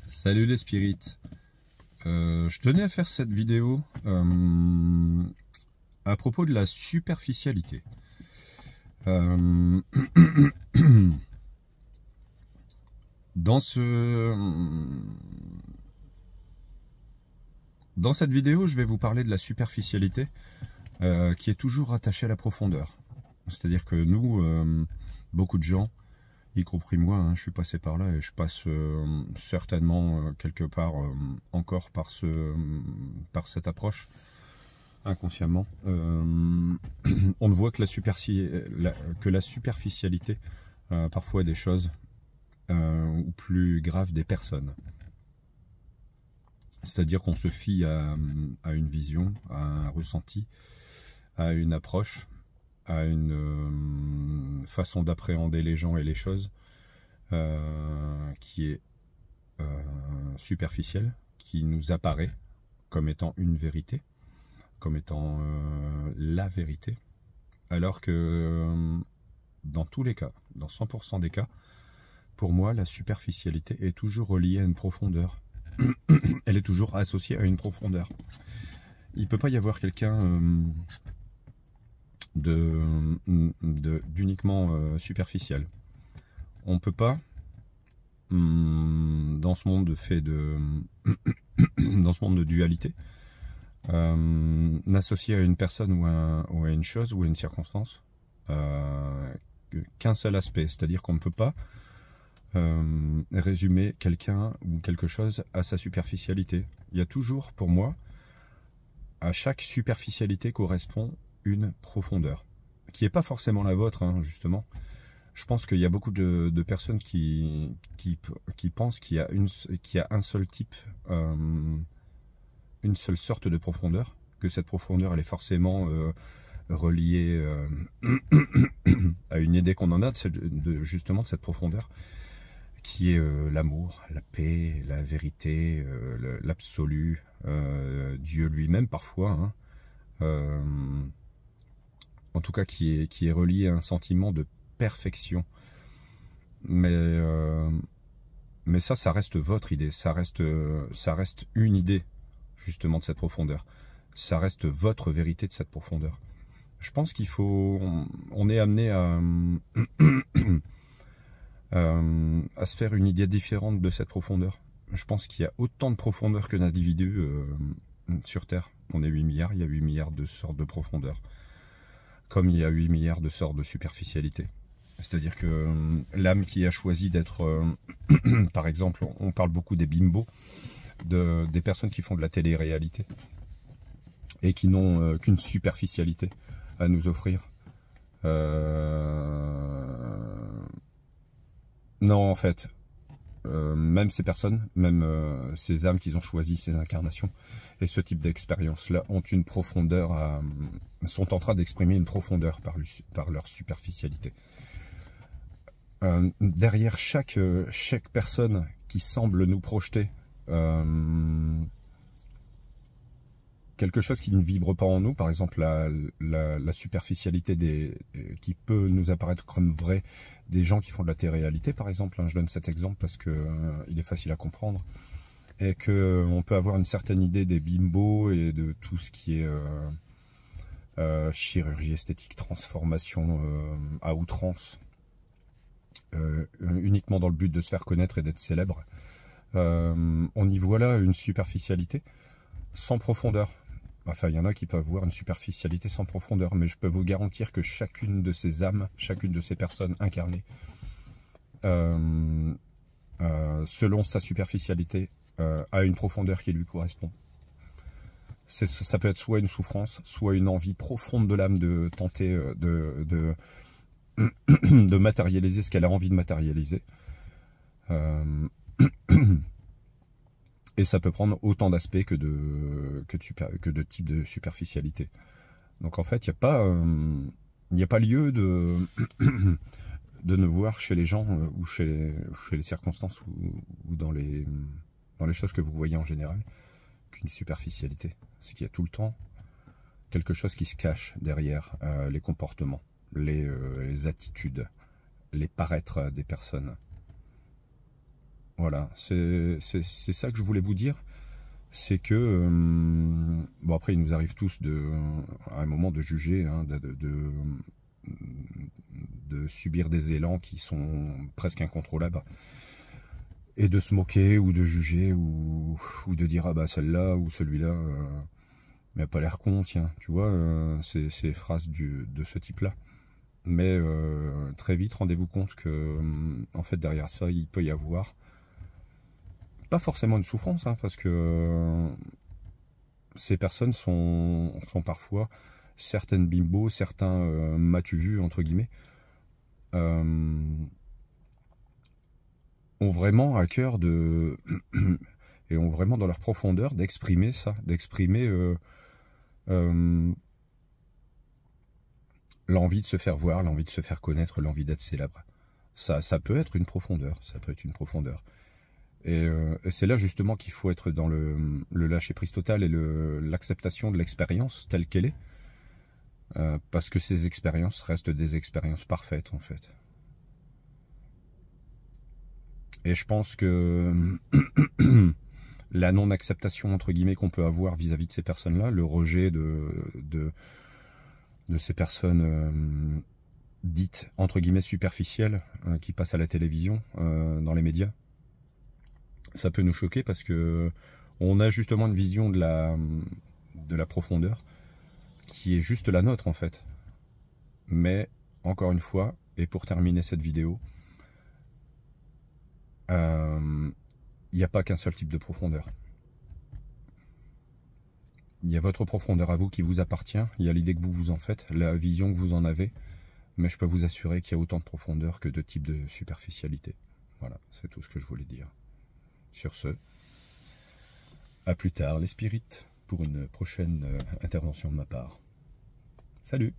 Salut les spirites. Je tenais à faire cette vidéo à propos de la superficialité. Dans cette vidéo, je vais vous parler de la superficialité qui est toujours rattachée à la profondeur. C'est-à-dire que nous, beaucoup de gens, y compris moi, hein, je suis passé par là et je passe certainement quelque part encore par cette approche inconsciemment. On ne voit que la superficialité parfois des choses ou plus grave des personnes. C'est-à-dire qu'on se fie à une vision, à un ressenti, à une approche, à une façon d'appréhender les gens et les choses qui est superficielle, qui nous apparaît comme étant une vérité, comme étant la vérité, alors que dans tous les cas, dans 100% des cas, pour moi, la superficialité est toujours reliée à une profondeur. Elle est toujours associée à une profondeur. Il ne peut pas y avoir quelqu'un d'uniquement superficiel. On ne peut pas, dans ce monde dans ce monde de dualité, n'associer à une personne ou à une chose ou à une circonstance qu'un seul aspect. C'est-à-dire qu'on ne peut pas résumer quelqu'un ou quelque chose à sa superficialité. Il y a toujours, pour moi, à chaque superficialité correspond une profondeur, qui n'est pas forcément la vôtre, hein, justement. Je pense qu'il y a beaucoup de personnes qui pensent qu'il y a un seul type, une seule sorte de profondeur, que cette profondeur elle est forcément reliée à une idée qu'on en a justement de cette profondeur, qui est l'amour, la paix, la vérité, l'absolu, Dieu lui-même parfois, hein, en tout cas qui est relié à un sentiment de perfection. Mais ça reste votre idée, ça reste une idée justement de cette profondeur. Ça reste votre vérité de cette profondeur. Je pense qu'il faut, on est amené à se faire une idée différente de cette profondeur. Je pense qu'il y a autant de profondeur que d'individus sur Terre. On est 8 milliards, il y a 8 milliards de sortes de profondeur. Comme il y a 8 milliards de sortes de superficialité. C'est-à-dire que l'âme qui a choisi d'être, par exemple, on parle beaucoup des bimbos, des personnes qui font de la télé-réalité et qui n'ont qu'une superficialité à nous offrir. Non, en fait, même ces personnes, même ces âmes qui ont choisi ces incarnations et ce type d'expérience-là ont une profondeur, sont en train d'exprimer une profondeur par leur superficialité. Derrière chaque personne qui semble nous projeter quelque chose qui ne vibre pas en nous, par exemple la superficialité qui peut nous apparaître comme vrai des gens qui font de la télé-réalité, par exemple, hein, je donne cet exemple parce que il est facile à comprendre, et qu'on peut avoir une certaine idée des bimbos et de tout ce qui est chirurgie esthétique, transformation à outrance, uniquement dans le but de se faire connaître et d'être célèbre. On y voit là une superficialité sans profondeur. Enfin, il y en a qui peuvent voir une superficialité sans profondeur, mais je peux vous garantir que chacune de ces âmes, chacune de ces personnes incarnées, selon sa superficialité, a une profondeur qui lui correspond. Ça peut être soit une souffrance, soit une envie profonde de l'âme de tenter de matérialiser ce qu'elle a envie de matérialiser. Et ça peut prendre autant d'aspects que de types de superficialité. Donc en fait, il n'y a pas lieu de ne voir chez les gens ou chez les circonstances ou dans les choses que vous voyez en général qu'une superficialité. Parce qu'il y a tout le temps quelque chose qui se cache derrière les comportements, les attitudes, les paraîtres des personnes. Voilà, c'est ça que je voulais vous dire. C'est que, bon après il nous arrive tous à un moment de juger, hein, de subir des élans qui sont presque incontrôlables. Et de se moquer ou de juger ou de dire ah bah celle-là ou celui-là mais pas l'air con, tiens, tu vois, ces phrases de ce type-là. Mais très vite, rendez-vous compte que en fait derrière ça, il peut y avoir pas forcément une souffrance, hein, parce que ces personnes sont parfois certaines bimbos, certains m'as-tu vu entre guillemets, ont vraiment à cœur et ont vraiment dans leur profondeur d'exprimer ça, d'exprimer l'envie de se faire voir, l'envie de se faire connaître, l'envie d'être célèbre. Ça peut être une profondeur, ça peut être une profondeur. Et c'est là justement qu'il faut être dans le lâcher-prise total et l'acceptation de l'expérience telle qu'elle est. Parce que ces expériences restent des expériences parfaites en fait. Et je pense que la non-acceptation entre guillemets qu'on peut avoir vis-à-vis de ces personnes-là, le rejet de ces personnes dites entre guillemets superficielles qui passent à la télévision, dans les médias, ça peut nous choquer parce que on a justement une vision de la profondeur qui est juste la nôtre en fait. Mais encore une fois, et pour terminer cette vidéo, il n'y a pas qu'un seul type de profondeur. Il y a votre profondeur à vous qui vous appartient, il y a l'idée que vous vous en faites, la vision que vous en avez, mais je peux vous assurer qu'il y a autant de profondeur que de types de superficialité. Voilà, c'est tout ce que je voulais dire. Sur ce, à plus tard les spirites, pour une prochaine intervention de ma part. Salut!